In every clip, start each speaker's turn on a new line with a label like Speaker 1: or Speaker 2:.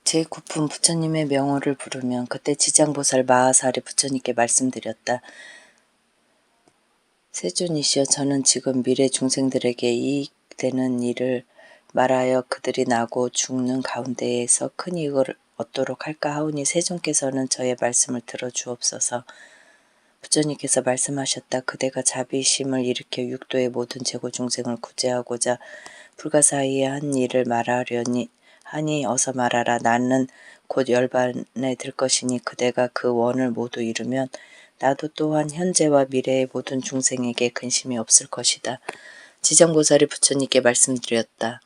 Speaker 1: 제9품 부처님의 명호를 부르면 그때 지장보살 마하사리 부처님께 말씀드렸다. 세존이시여, 저는 지금 미래 중생들에게 이익되는 일을 말하여 그들이 나고 죽는 가운데에서 큰 이익을 얻도록 할까 하오니 세존께서는 저의 말씀을 들어주옵소서. 부처님께서 말씀하셨다. 그대가 자비심을 일으켜 육도의 모든 재고 중생을 구제하고자 불가사의에 한 일을 말하려니 하니 어서 말하라. 나는 곧 열반에 들 것이니 그대가 그 원을 모두 이루면 나도 또한 현재와 미래의 모든 중생에게 근심이 없을 것이다. 지정보살이 부처님께 말씀드렸다.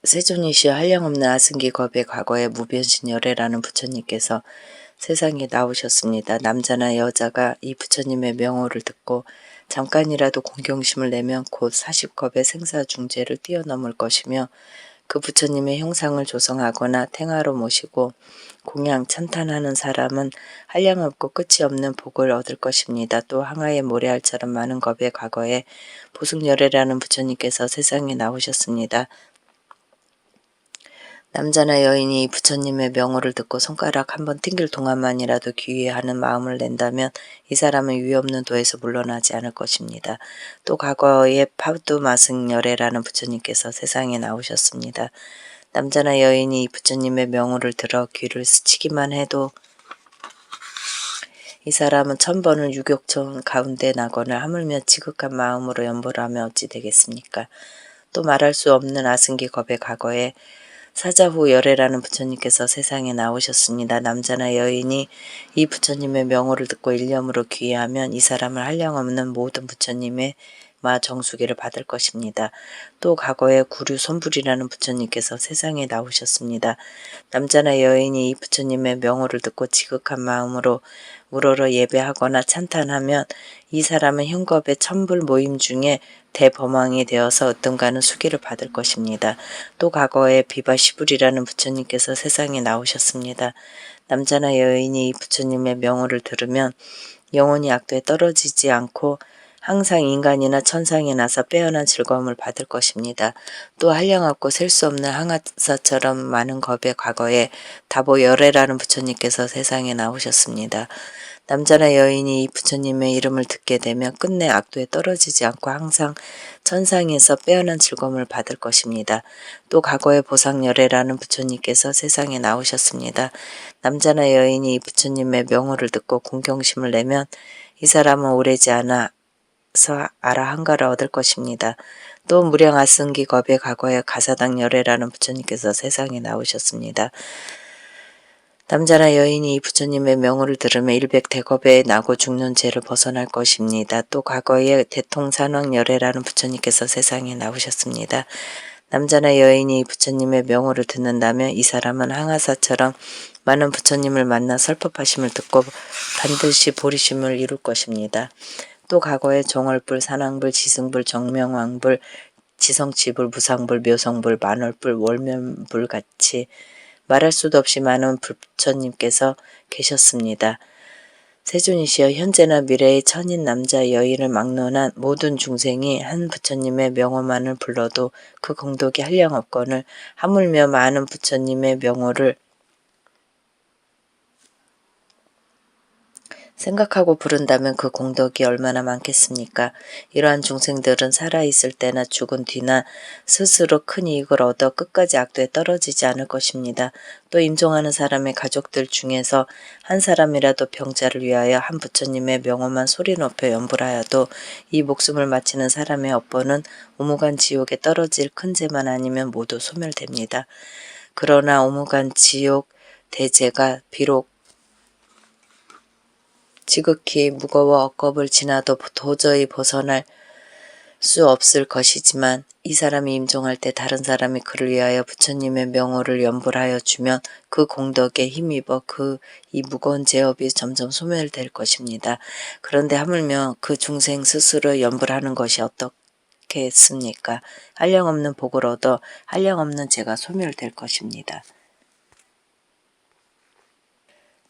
Speaker 1: 세존이시여, 한량없는 아승기 겁의 과거에 무변신 열애라는 부처님께서 세상에 나오셨습니다. 남자나 여자가 이 부처님의 명호를 듣고 잠깐이라도 공경심을 내면 곧 40겁의 생사중재를 뛰어넘을 것이며 그 부처님의 형상을 조성하거나 탱화로 모시고 공양 찬탄하는 사람은 한량없고 끝이 없는 복을 얻을 것입니다. 또 항아의 모래알처럼 많은 겁의 과거에 보승열애라는 부처님께서 세상에 나오셨습니다. 남자나 여인이 부처님의 명호를 듣고 손가락 한번 튕길 동안만이라도 귀의하는 마음을 낸다면 이 사람은 유의 없는 도에서 물러나지 않을 것입니다. 또 과거에 파두마승열애라는 부처님께서 세상에 나오셨습니다. 남자나 여인이 이 부처님의 명호를 들어 귀를 스치기만 해도 이 사람은 1000번을 유격천 가운데 나거나 하물며 지극한 마음으로 연보를 하면 어찌 되겠습니까? 또 말할 수 없는 아승기 겁의 과거에 사자후 열애라는 부처님께서 세상에 나오셨습니다. 남자나 여인이 이 부처님의 명호를 듣고 일념으로 귀의하면 이 사람을 한량없는 모든 부처님의 정수기를 받을 것입니다. 또 과거에 구류 손불이라는 부처님께서 세상에 나오셨습니다. 남자나 여인이 이 부처님의 명호를 듣고 지극한 마음으로 우러러 예배하거나 찬탄하면 이 사람은 흉겁의 천불 모임 중에 대범왕이 되어서 어떤가는 수기를 받을 것입니다. 또 과거에 비바시불이라는 부처님께서 세상에 나오셨습니다. 남자나 여인이 이 부처님의 명호를 들으면 영원히 악도에 떨어지지 않고 항상 인간이나 천상에 나서 빼어난 즐거움을 받을 것입니다. 또 한량없고 셀 수 없는 항아사처럼 많은 겁의 과거에 다보열애라는 부처님께서 세상에 나오셨습니다. 남자나 여인이 이 부처님의 이름을 듣게 되면 끝내 악도에 떨어지지 않고 항상 천상에서 빼어난 즐거움을 받을 것입니다. 또 과거에 보상열애라는 부처님께서 세상에 나오셨습니다. 남자나 여인이 이 부처님의 명호를 듣고 공경심을 내면 이 사람은 오래지 않아서 아라한가를 얻을 것입니다. 또 무량아승기 겁의 과거에 가사당열애라는 부처님께서 세상에 나오셨습니다. 남자나 여인이 이 부처님의 명호를 들으며 일백대겁에 나고 죽는 죄를 벗어날 것입니다. 또 과거에 대통산왕열애라는 부처님께서 세상에 나오셨습니다. 남자나 여인이 이 부처님의 명호를 듣는다면 이 사람은 항아사처럼 많은 부처님을 만나 설법하심을 듣고 반드시 보리심을 이룰 것입니다. 또 과거에 정월불, 산왕불, 지승불, 정명왕불, 지성치불, 무상불, 묘성불, 만월불, 월면불 같이 말할 수도 없이 많은 부처님께서 계셨습니다. 세존이시여, 현재나 미래의 천인 남자 여인을 막론한 모든 중생이 한 부처님의 명호만을 불러도 그 공덕이 한량없거늘 하물며 많은 부처님의 명호를 생각하고 부른다면 그 공덕이 얼마나 많겠습니까? 이러한 중생들은 살아있을 때나 죽은 뒤나 스스로 큰 이익을 얻어 끝까지 악도에 떨어지지 않을 것입니다. 또 임종하는 사람의 가족들 중에서 한 사람이라도 병자를 위하여 한 부처님의 명호만 소리 높여 연불하여도 이 목숨을 마치는 사람의 업보는 오무간 지옥에 떨어질 큰 죄만 아니면 모두 소멸됩니다. 그러나 오무간 지옥 대죄가 비록 지극히 무거워 억겁을 지나도 도저히 벗어날 수 없을 것이지만 이 사람이 임종할 때 다른 사람이 그를 위하여 부처님의 명호를 연불하여 주면 그 공덕에 힘입어 이 무거운 죄업이 점점 소멸될 것입니다. 그런데 하물며 그 중생 스스로 연불하는 것이 어떻겠습니까? 한량없는 복을 얻어 한량없는 죄가 소멸될 것입니다.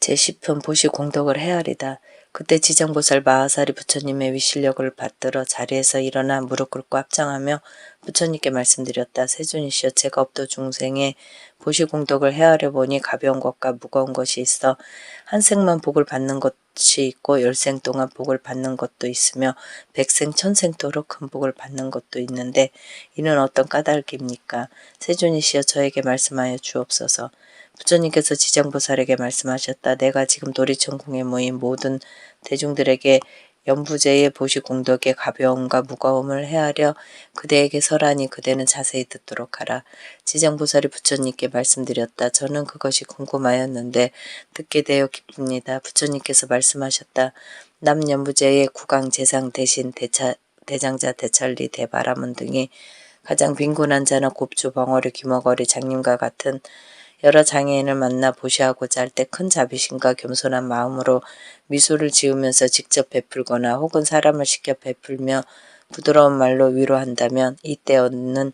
Speaker 1: 제10편 보시 공덕을 헤아리다. 그때 지정보살 마하사리 부처님의 위실력을 받들어 자리에서 일어나 무릎 꿇고 합장하며 부처님께 말씀드렸다. 세존이시여, 제가 업도 중생의 보시 공덕을 헤아려 보니 가벼운 것과 무거운 것이 있어 한 생만 복을 받는 것이 있고 10생 동안 복을 받는 것도 있으며 100생 천생토록 큰 복을 받는 것도 있는데 이는 어떤 까닭입니까? 세존이시여, 저에게 말씀하여 주옵소서. 부처님께서 지정보살에게 말씀하셨다. 내가 지금 도리천궁에 모인 모든 대중들에게 연부제의 보시 공덕의 가벼움과 무거움을 헤아려 그대에게 설하니 그대는 자세히 듣도록 하라. 지정보살이 부처님께 말씀드렸다. 저는 그것이 궁금하였는데 듣게 되어 기쁩니다. 부처님께서 말씀하셨다. 남연부제의 구강 재상 대신 대장자 대찰리 대바라문 등이 가장 빈곤한 자나 곱주 벙어리 귀머거리 장님과 같은 여러 장애인을 만나 보시하고자 할 때 큰 자비심과 겸손한 마음으로 미소를 지으면서 직접 베풀거나 혹은 사람을 시켜 베풀며 부드러운 말로 위로한다면 이때 얻는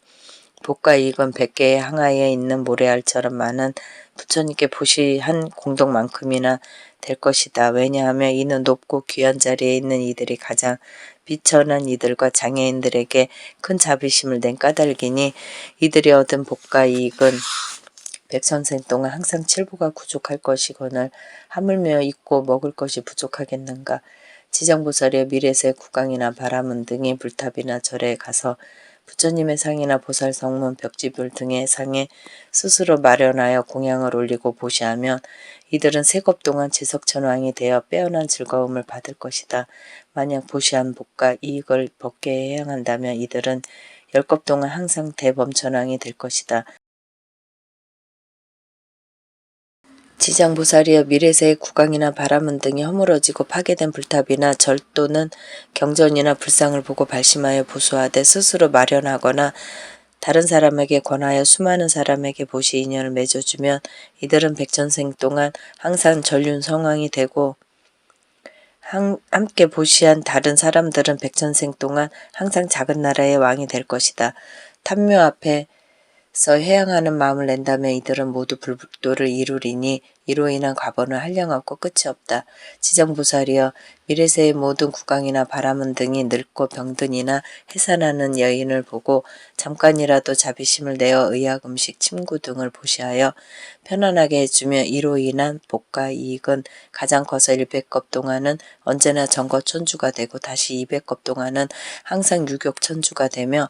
Speaker 1: 복과 이익은 100개의 항아리에 있는 모래알처럼 많은 부처님께 보시한 공덕만큼이나 될 것이다. 왜냐하면 이는 높고 귀한 자리에 있는 이들이 가장 비천한 이들과 장애인들에게 큰 자비심을 낸 까닭이니 이들이 얻은 복과 이익은 백선생 동안 항상 칠보가 부족할 것이거늘 하물며 입고 먹을 것이 부족하겠는가. 지정보살의 미래세 구강이나 바라문 등의 불탑이나 절에 가서 부처님의 상이나 보살 성문 벽지불 등의 상에 스스로 마련하여 공양을 올리고 보시하면 이들은 세겁 동안 지석천왕이 되어 빼어난 즐거움을 받을 것이다. 만약 보시한 복과 이익을 법계에 해양한다면 이들은 10겁 동안 항상 대범천왕이 될 것이다. 지장보살이여, 미래세의 구강이나 바라문 등이 허물어지고 파괴된 불탑이나 절 또는 경전이나 불상을 보고 발심하여 보수하되 스스로 마련하거나 다른 사람에게 권하여 수많은 사람에게 보시 인연을 맺어주면 이들은 백천생 동안 항상 전륜 성왕이 되고 함께 보시한 다른 사람들은 백천생 동안 항상 작은 나라의 왕이 될 것이다. 탐묘 앞에 해양하는 마음을 낸다면 이들은 모두 불도를 이루리니 이로 인한 과보는 한량없고 끝이 없다. 지정보살이여, 미래세의 모든 구강이나 바라문 등이 늙고 병든이나 해산하는 여인을 보고 잠깐이라도 자비심을 내어 의약 음식 침구 등을 보시하여 편안하게 해주며 이로 인한 복과 이익은 가장 커서 100겁 동안은 언제나 정거천주가 되고 다시 200겁 동안은 항상 유격천주가 되며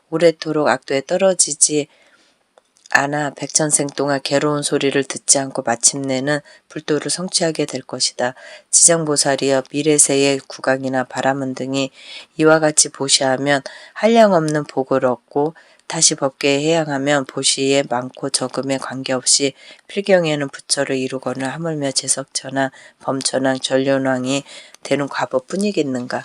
Speaker 1: 오래도록 악도에 떨어지지 않아 백천생 동안 괴로운 소리를 듣지 않고 마침내는 불도를 성취하게 될 것이다. 지정보살이여, 미래세의 구강이나 바라문 등이 이와 같이 보시하면 한량없는 복을 얻고 다시 법계에 해양하면 보시에 많고 적음에 관계없이 필경에는 부처를 이루거나 하물며 제석천왕, 범천왕, 전륜왕이 되는 과보뿐이겠는가.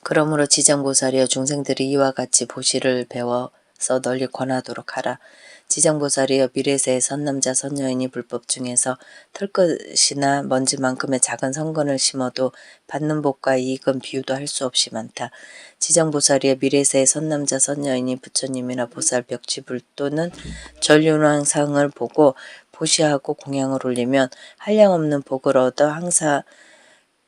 Speaker 1: 그러므로 지정보살이여, 중생들이 이와 같이 보시를 배워서 널리 권하도록 하라. 지정보살이여, 미래세의 선남자 선여인이 불법 중에서 털끝이나 먼지만큼의 작은 성건을 심어도 받는 복과 이익은 비유도 할 수 없이 많다. 지정보살이여, 미래세의 선남자 선여인이 부처님이나 보살 벽지불 또는 전륜왕상을 보고 보시하고 공양을 올리면 한량없는 복을 얻어 항상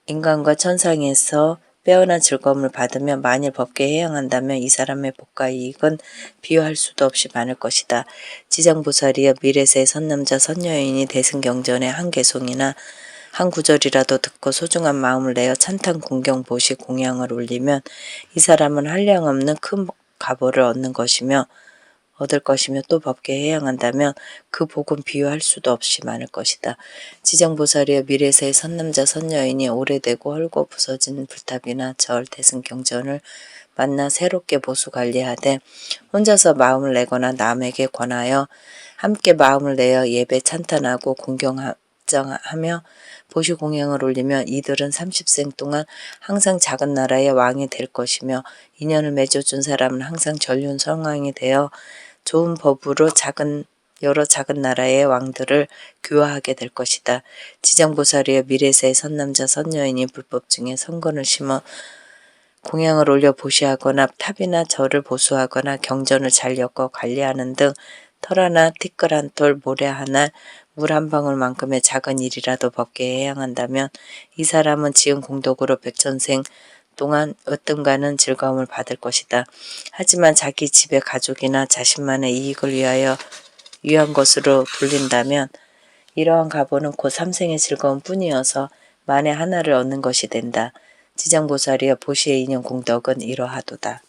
Speaker 1: 인간과 천상에서 빼어난 즐거움을 받으며 만일 법계에 해양한다면 이 사람의 복과 이익은 비유할 수도 없이 많을 것이다. 지정보살이여, 미래세의 선남자 선여인이 대승경전의 한 개송이나 한 구절이라도 듣고 소중한 마음을 내어 찬탄 공경 보시 공양을 올리면 이 사람은 한량없는 큰 가보를 얻을 것이며 또 법계에 해양한다면 그 복은 비유할 수도 없이 많을 것이다. 지정보살이여, 미래세의 선남자 선여인이 오래되고 헐고 부서진 불탑이나 절 대승경전을 만나 새롭게 보수 관리하되 혼자서 마음을 내거나 남에게 권하여 함께 마음을 내어 예배 찬탄하고 공경합정하며 보시 공양을 올리면 이들은 30생 동안 항상 작은 나라의 왕이 될 것이며 인연을 맺어준 사람은 항상 전륜 성왕이 되어 좋은 법으로 여러 작은 나라의 왕들을 교화하게 될 것이다. 지정보살이여, 미래세의 선남자 선여인이 불법 중에 선건을 심어 공양을 올려 보시하거나 탑이나 절을 보수하거나 경전을 잘 엮어 관리하는 등 털 하나 티끌 한 톨 모래 하나 물 한 방울만큼의 작은 일이라도 법계에 해양한다면 이 사람은 지은 공덕으로 백전생 동안 어떤가는 즐거움을 받을 것이다. 하지만 자기 집의 가족이나 자신만의 이익을 위한 것으로 불린다면 이러한 가보는 곧 삼생의 즐거움 뿐이어서 만에 하나를 얻는 것이 된다. 지장보살이여 보시의 인연 공덕은 이러하도다.